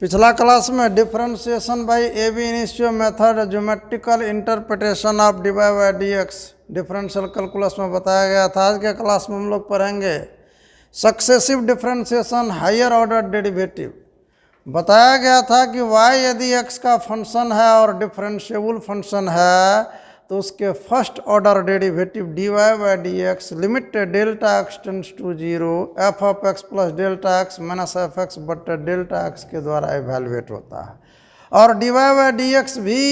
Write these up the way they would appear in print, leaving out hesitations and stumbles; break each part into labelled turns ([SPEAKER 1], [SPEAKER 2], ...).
[SPEAKER 1] पिछला क्लास में differentiation by ab initio method geometrical interpretation of d y by D x differential calculus में बताया गया था। आज के क्लास में हम लोग पढ़ेंगे successive differentiation higher order derivative. बताया गया था कि y यदि x का फंक्शन है और डिफरेंशिएबल फंक्शन है तो उसके first order derivative d y by D x limit delta x tends to zero f of x plus delta x minus f x बट डेल्टा एक्स के द्वारा इवेलुएट होता है और d y by D x भी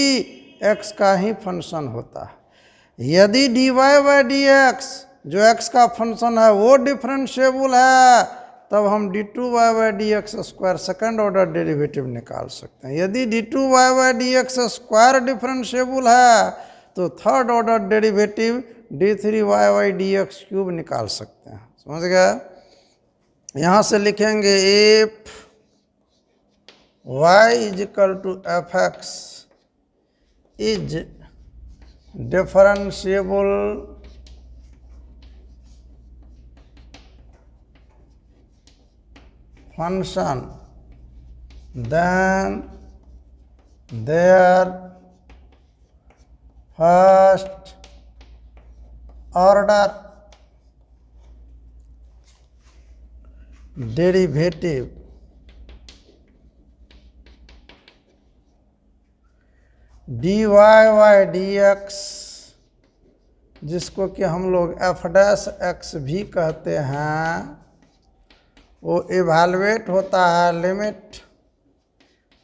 [SPEAKER 1] x का ही function होता है। यदि d y by D x जो x का फंक्शन है वो डिफरेंशिएबल है तब हम d two Y by D x square second order derivative निकाल सकते हैं। यदि d two Y by D x square differentiable है तो third order derivative d three y by D x cube निकाल सकते हैं। समझ गए। यहाँ से लिखेंगे if y is equal to f x is differentiable function then their first order derivative dy by D x जिसको कि हम लोग एफ डैश एक्स भी कहते हैं वो इवेलुएट होता है limit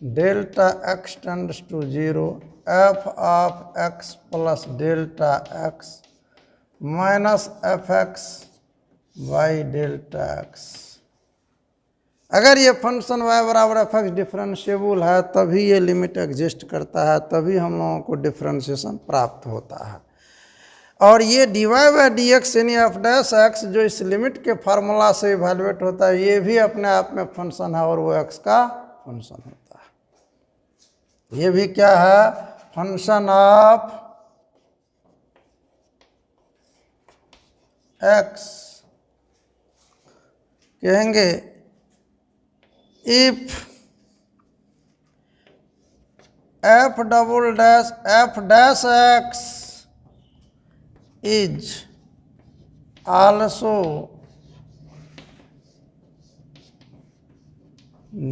[SPEAKER 1] delta x tends to zero f of x plus delta x minus f x by delta x. अगर ये फंक्शन y बराबर एफ एक्स डिफरेंशिएबल है तभी ये लिमिट एग्जिस्ट करता है, तभी हम लोगों को डिफरेंशिएशन प्राप्त होता है। और ये d y by D x यानी एफ डैश एक्स जो इस लिमिट के फार्मूला से इवेलुएट होता है ये भी अपने आप में फंक्शन है और वो एक्स का फंक्शन होता है। ये भी क्या है? Function of X. कहेंगे if F double dash F dash X is also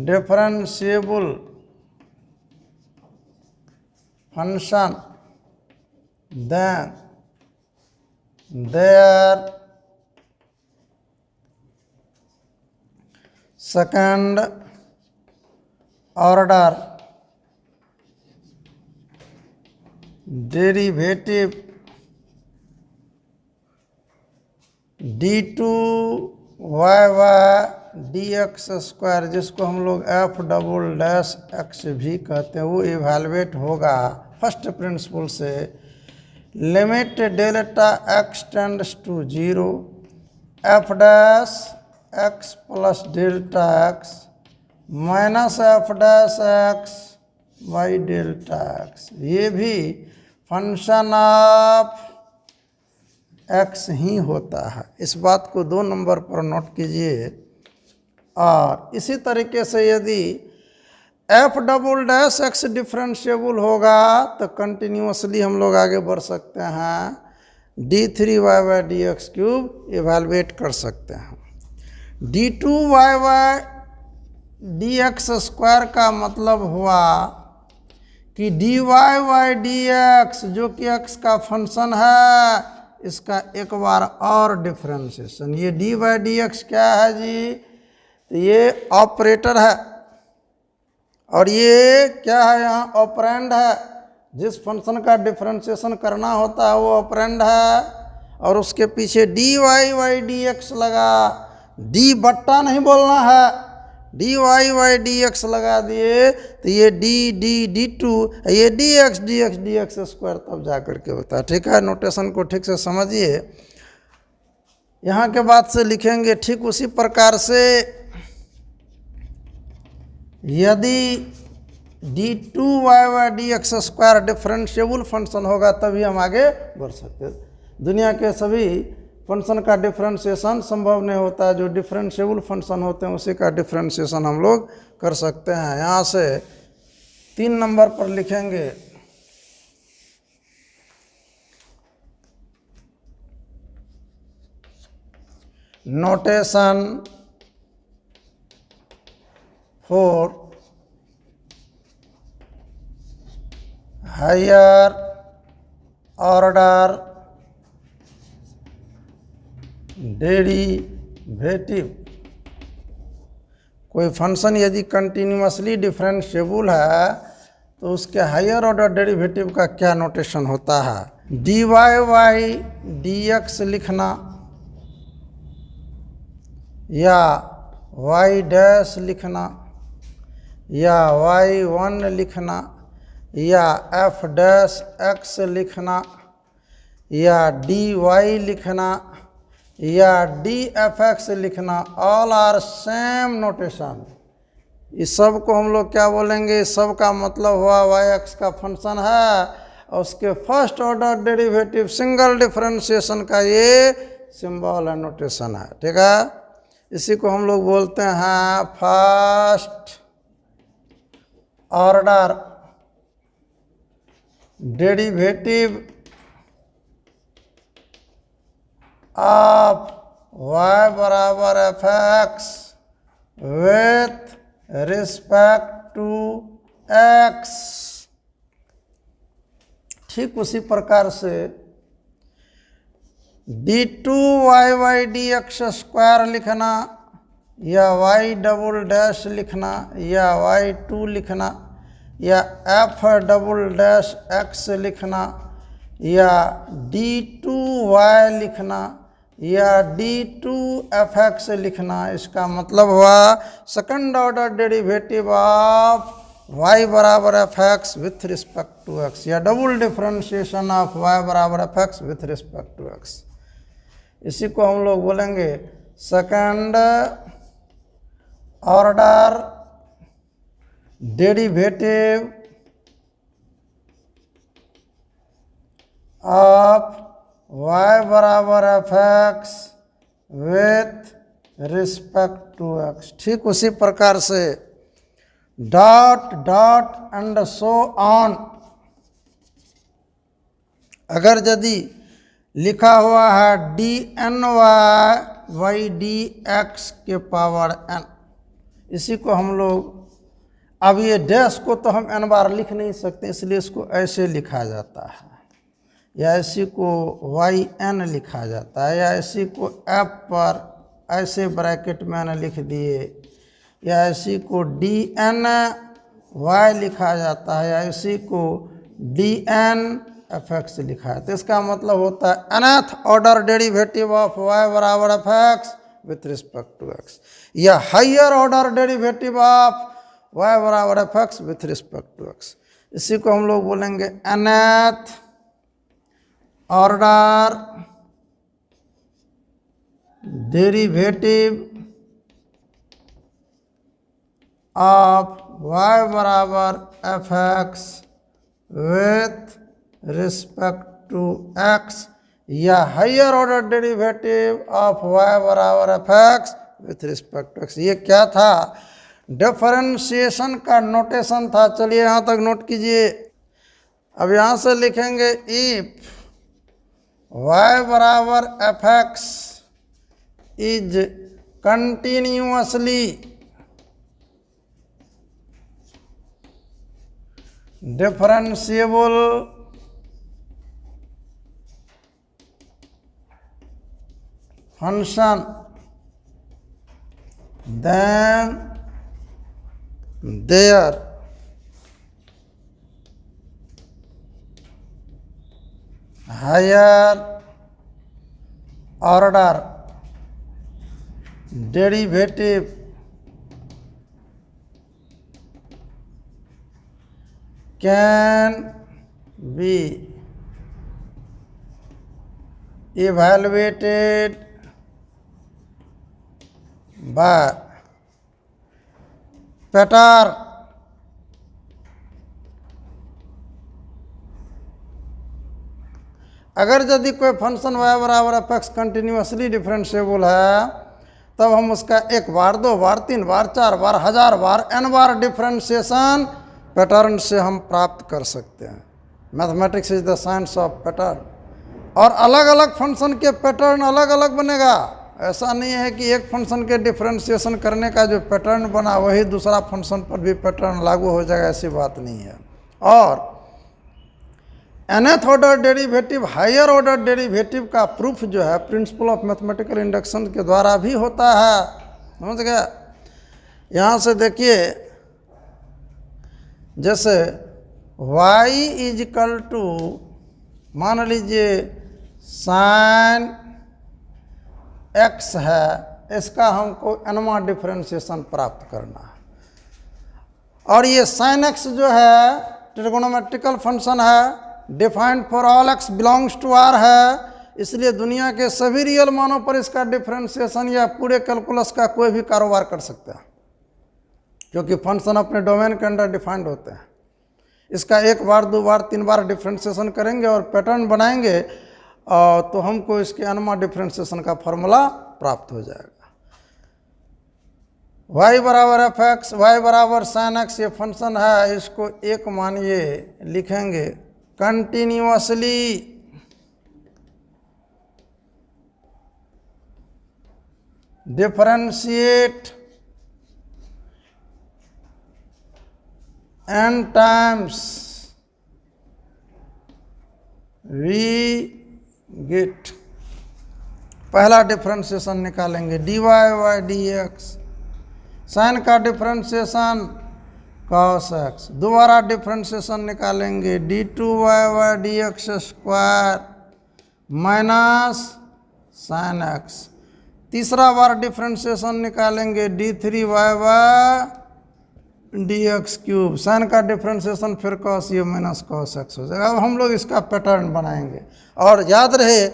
[SPEAKER 1] differentiable function then their second order derivative D two Y by D x square जिसको हम लोग एफ डबल डैश एक्स भी कहते हैं वो इवेलुएट होगा first principle से limit delta x tends to zero f dash x plus delta x minus f dash x by delta x. ये भी फंक्शन ऑफ एक्स ही होता है। इस बात को 2 नंबर पर नोट कीजिए। और इसी तरीके से यदि f double dash x differentiable होगा तो कंटिन्यूसली हम लोग आगे बढ़ सकते हैं d three y by D x cube evaluate कर सकते हैं। D two Y by D x square का मतलब हुआ कि d y by D x जो कि एक्स का फंक्शन है इसका एक बार और डिफरेंशिएशन। ये डी बाई डी एक्स क्या है जी? तो ये ऑपरेटर है और ये क्या है? यहाँ ऑपरेंड है। जिस फंक्शन का डिफरेंशिएशन करना होता है वो ऑपरेंड है और उसके पीछे d y by D x लगा। डी बट्टा नहीं बोलना है, d y by D x लगा दिए तो ये डी डी डी टू ये डी एक्स स्क्वायर तब जा करके होता है। ठीक है, नोटेशन को ठीक से समझिए। यहाँ के बाद से लिखेंगे ठीक उसी प्रकार से यदि d two Y by D x square differentiable function होगा तभी हम आगे बढ़ सकते हैं। दुनिया के सभी फंक्शन का डिफरेंशिएशन संभव नहीं होता है। जो डिफरेंशिएबल फंक्शन होते हैं उसी का डिफरेंशिएशन हम लोग कर सकते हैं। यहाँ से 3 नंबर पर लिखेंगे notation for higher order derivative. कोई फंक्शन यदि कंटिन्यूअसली डिफरेंशिएबल है तो उसके हायर ऑर्डर डेरिवेटिव का क्या नोटेशन होता है। dy बाई dx लिखना या y डैश लिखना या y1 लिखना या f डैश x लिखना या dy लिखना या dfx लिखना, ऑल आर सेम नोटेशन। इस सब को हम लोग क्या बोलेंगे, इस सब का मतलब हुआ yx का फंक्शन है और उसके first order derivative single differentiation का ये सिंबल है, नोटेशन है। ठीक है, इसी को हम लोग बोलते हैं first order derivative of y बराबर f x with respect to x। ठीक उसी प्रकार से d2y by D x square लिखना या y डबल डैश लिखना या y2 लिखना या f डबल डैश x लिखना या d2y लिखना या d2fx लिखना। इसका मतलब हुआ second order derivative of y बराबर f x with respect to x या डबल डिफरेंशिएशन ऑफ y बराबर f x with respect to x। इसी को हम लोग बोलेंगे second order derivative of y बराबर f x with respect to x। ठीक उसी प्रकार से dot dot and so on. अगर यदि लिखा हुआ है d n y by D x के पावर n, इसी को हम लोग, अब ये डैश को तो हम n बार लिख नहीं सकते, इसलिए इसको ऐसे लिखा जाता है, या इसी को वाई एन लिखा जाता है, या इसी को f पर ऐसे ब्रैकेट में न लिख दिए, या इसी को डी एन वाई लिखा जाता है, या इसी को डी एन एफ एक्स लिखा है। तो इसका मतलब होता है nth order derivative of y बराबर f x with respect to x, या higher order derivative of y बराबर f x with respect to x। इसी को हम लोग बोलेंगे nth order derivative of y बराबर f x with respect to x, या higher order derivative of y बराबर f x with respect to x। ये क्या था, डिफरेंशिएशन का नोटेशन था। चलिए यहाँ तक नोट कीजिए। अब यहाँ से लिखेंगे इफ y बराबर f x is continuously differentiable function then their higher order derivative can be evaluated by pattern अगर यदि कोई फंक्शन y बराबर एफ एक्स कंटिन्यूसली डिफरेंशिएबल है, तब हम उसका एक बार, दो बार, तीन बार, चार बार, हजार बार, n बार डिफरेंशिएशन पैटर्न से हम प्राप्त कर सकते हैं। Mathematics is the science of pattern. और अलग अलग फंक्शन के पैटर्न अलग अलग बनेगा। ऐसा नहीं है कि एक फंक्शन के डिफरेंशिएशन करने का जो पैटर्न बना वही दूसरा फंक्शन पर भी पैटर्न लागू हो जाएगा, ऐसी बात नहीं है। और nth order derivative, higher order derivative का प्रूफ जो है प्रिंसिपल ऑफ मैथमेटिकल इंडक्शन के द्वारा भी होता है। समझ गया? यहाँ से देखिए, जैसे y इज इक्वल टू, मान लीजिए साइन x है, इसका हमको nवां डिफरेंशिएशन प्राप्त करना है। और ये साइन x जो है ट्रिगोनोमेट्रिकल फंक्शन है, defined for all x belongs to R है, इसलिए दुनिया के सभी रियल मानों पर इसका डिफरेंशिएशन या पूरे कैलकुलस का कोई भी कारोबार कर सकता है, क्योंकि फंक्शन अपने डोमेन के अंदर डिफाइंड होते हैं। इसका एक बार, दो बार, तीन बार डिफरेंशिएशन करेंगे और पैटर्न बनाएंगे तो हमको इसके nवां डिफरेंशिएशन का फॉर्मूला प्राप्त हो जाएगा। y बराबर एफ एक्स, वाई बराबर साइन एक्स, ये फंक्शन है, इसको एक मानिए लिखेंगे continuously differentiate n times we get, पहला डिफरेंशिएशन निकालेंगे dy by D x, sine का डिफरेंशिएशन cos x, दोबारा डिफरेंशिएशन निकालेंगे d2 by D x square minus sine x, तीसरा बार डिफरेंशिएशन निकालेंगे d3 by D x cube, sine का differentiation फिर cos ये माइनस cos x हो जाएगा। अब हम लोग इसका पैटर्न बनाएंगे। और याद रहे,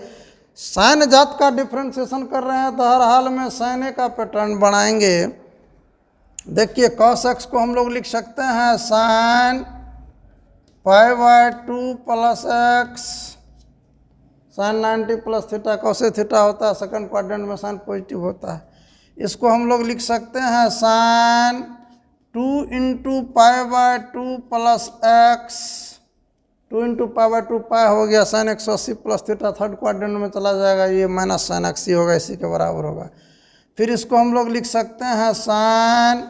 [SPEAKER 1] साइन जात का डिफरेंशिएशन कर रहे हैं तो हर हाल में साइन का पैटर्न बनाएंगे। देखिए cos x को हम लोग लिख सकते हैं sine pi by 2 plus x, sine 90 plus theta, cos theta होता है, सेकंड क्वाड्रेंट में साइन पॉजिटिव होता है। इसको हम लोग लिख सकते हैं sine 2 into pi by 2 plus x, 2 into pi by 2 pi हो गया, sine 180 plus theta third quadrant में चला जाएगा, ये माइनस साइन एक्स ही होगा, इसी के बराबर होगा। फिर इसको हम लोग लिख सकते हैं sine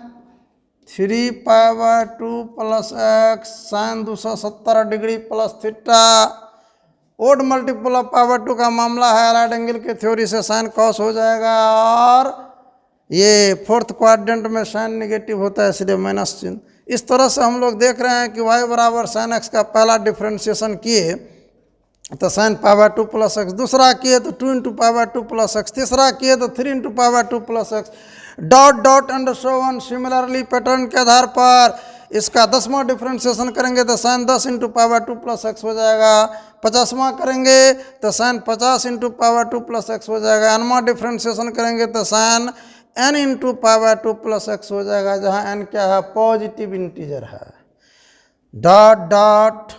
[SPEAKER 1] 3 pi by 2 plus x, sine 270 degree plus theta, odd multiple of pi by 2 का मामला है, राइट एंगल के थ्योरी से साइन कॉस हो जाएगा। और ये फोर्थ क्वाड्रेंट में साइन नेगेटिव होता है, इसलिए माइनस चिन्ह। इस तरह से हम लोग देख रहे हैं कि y बराबर साइन एक्स का पहला डिफरेंशिएशन किए तो sine pi by 2 plus x, दूसरा किए तो 2 into pi by 2 plus x, तीसरा किए तो 3 into pi by 2 plus x, dot dot and so on. Similarly pattern के आधार पर इसका 10वां डिफरेंशिएशन करेंगे तो sine 10 into pi by 2 plus x हो जाएगा, 50वां करेंगे तो sine 50 into pi by 2 plus x हो जाएगा, nवां डिफरेंशिएशन करेंगे तो sine n into pi by 2 plus x हो जाएगा, जहाँ n क्या है, पॉजिटिव इंटीजर है, dot dot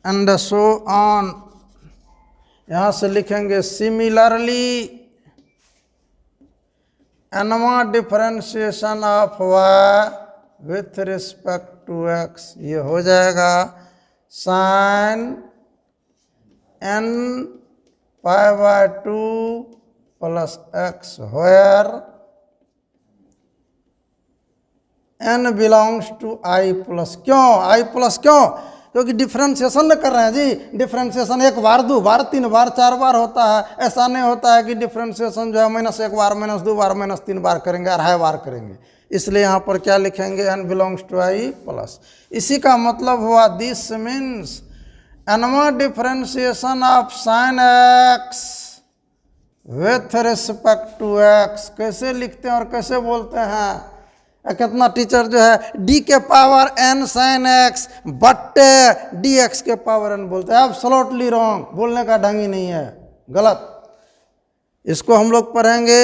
[SPEAKER 1] and so on. यहाँ से लिखेंगे सिमिलरली nवां differentiation of y with respect to x, ये हो जाएगा sine n pi by 2 plus X, where n belongs to i plus. क्यों i प्लस? क्यों? क्योंकि डिफरेंशिएशन कर रहे हैं जी। डिफरेंशिएशन एक बार, दो बार, तीन बार, चार बार होता है। ऐसा नहीं होता है कि डिफरेंशिएशन जो है माइनस एक बार, माइनस दो बार, माइनस तीन बार करेंगे, अढ़ाई बार करेंगे। इसलिए यहाँ पर क्या लिखेंगे, n belongs to i plus. इसी का मतलब हुआ दिस मीन्स nवां differentiation of sine x with respect to x। कैसे लिखते हैं और कैसे बोलते हैं? कितना टीचर जो है d के पावर n साइन x बट्टे dx के पावर n बोलते हैं। एब्सोल्युटली रॉन्ग, बोलने का ढंग ही नहीं है, गलत। इसको हम लोग पढ़ेंगे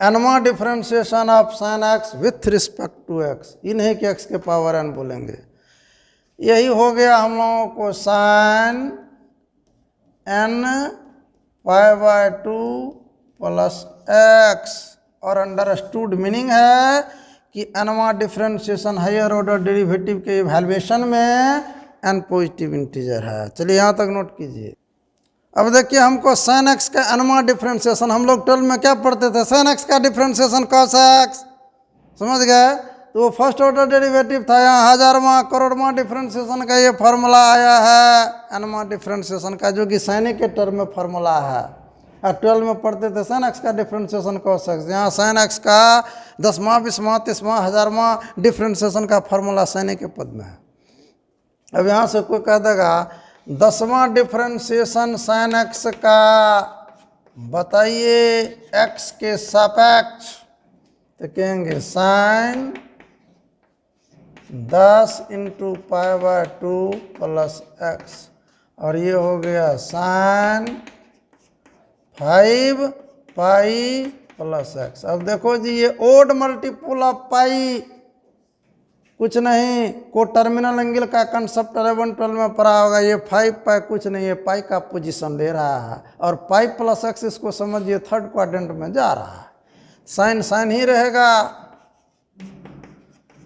[SPEAKER 1] nवां differentiation of sine x with respect to x, ये नहीं कि x के पावर n बोलेंगे। यही हो गया हम लोगों को साइन n π/2 प्लस एक्स, और अंडरस्टूड मीनिंग है कि nवा डिफ्रेंशिएशन हायर ऑर्डर डेरिवेटिव के इवैल्यूएशन में n पॉजिटिव इंटीजर है। चलिए यहाँ तक नोट कीजिए। अब देखिए हमको साइन एक्स का nवा डिफ्रेंशिएशन, हम लोग 12 में क्या पढ़ते थे, साइन एक्स का डिफ्रेंशिएशन कॉस एक्स, समझ गए। तो वो फर्स्ट ऑर्डर डेरिवेटिव था, यहाँ हजारवा करोड़वा डिफ्रेंशिएशन का ये फार्मूला आया है nवा डिफ्रेंशिएशन का, जो कि साइन के टर्म में फार्मूला है। और 12 में पढ़ते थे साइन एक्स का डिफ्रेंशिएशन कॉस एक्स, यहाँ साइन एक्स का 10वां 20वां 30वां 1000वां डिफ्रेंशिएशन का फार्मूला साइन के पद में है। अब यहाँ से कोई कह देगा 10वां डिफ्रेंशिएशन साइन एक्स का बताइए एक्स के सापेक्ष, तो कहेंगे साइन 10 × π/2 प्लस एक्स, और ये हो गया साइन 5 पाई प्लस एक्स। अब देखो जी ये ओड मल्टीपुल ऑफ पाई कुछ नहीं, को टर्मिनल एंगल का कंसेप्ट 11-12 में पढ़ा होगा। ये 5 पाई कुछ नहीं है, पाई का पोजीशन ले रहा है, और पाई प्लस एक्स इसको समझिए थर्ड क्वाड्रेंट में जा रहा है। साइन साइन ही रहेगा,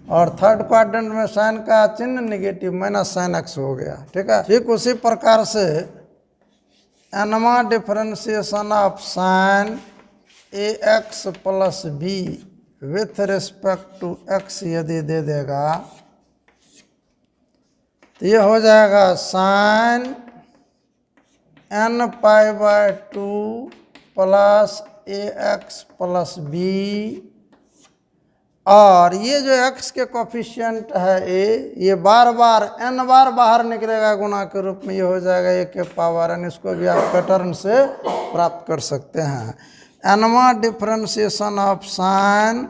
[SPEAKER 1] और थर्ड क्वाड्रेंट में साइन का चिन्ह निगेटिव माइनस साइन एक्स हो गया, ठीक है। ठीक उसी प्रकार से nवा differentiation of sine A X plus B with respect to X यदि दे देगा तो ये हो जाएगा sine n π/2 plus A X plus B, और ये जो x के कोफिशिएंट है a, ये बार बार n बार बाहर निकलेगा गुना के रूप में, ये हो जाएगा a के पावर n। इसको भी आप पैटर्न से प्राप्त कर सकते हैं। nवा डिफरेंशिएशन ऑफ साइन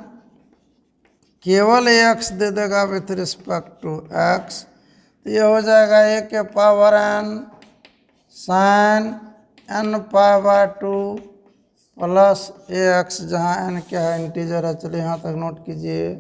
[SPEAKER 1] केवल x दे देगा विथ रिस्पेक्ट टू x, तो ये हो जाएगा a के power n sine n π/2 plus A X, जहाँ n क्या है इंटीजर है। चलिए यहाँ तक नोट कीजिए।